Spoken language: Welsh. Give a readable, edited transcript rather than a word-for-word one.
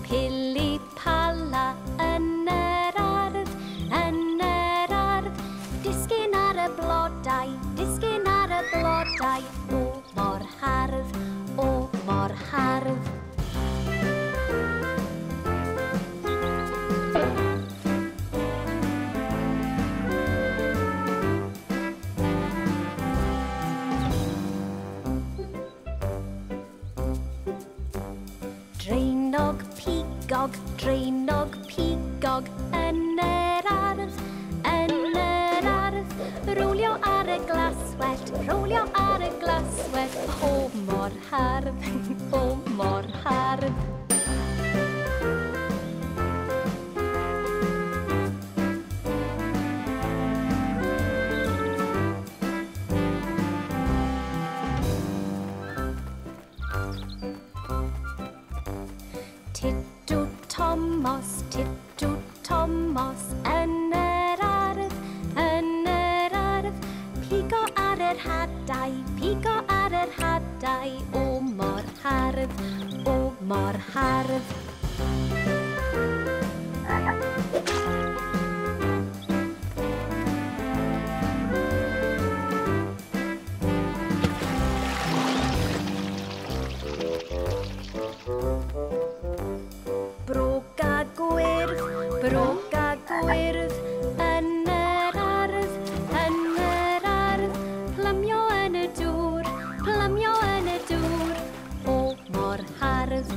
Pili pala yn yr ardd, disgyn ar y blodau, o mor hardd, o mor hardd. Dreinog pigog yn yr ardd, rowlio ar y glaswellt, o mor hardd, o mor hardd. Titw Thomas yn yr ardd, pigo ar yr hadau, o mor hardd, o mor hardd. Brog a gwyrdd yn yr ardd, plymio yn y dŵr, o mor hardd.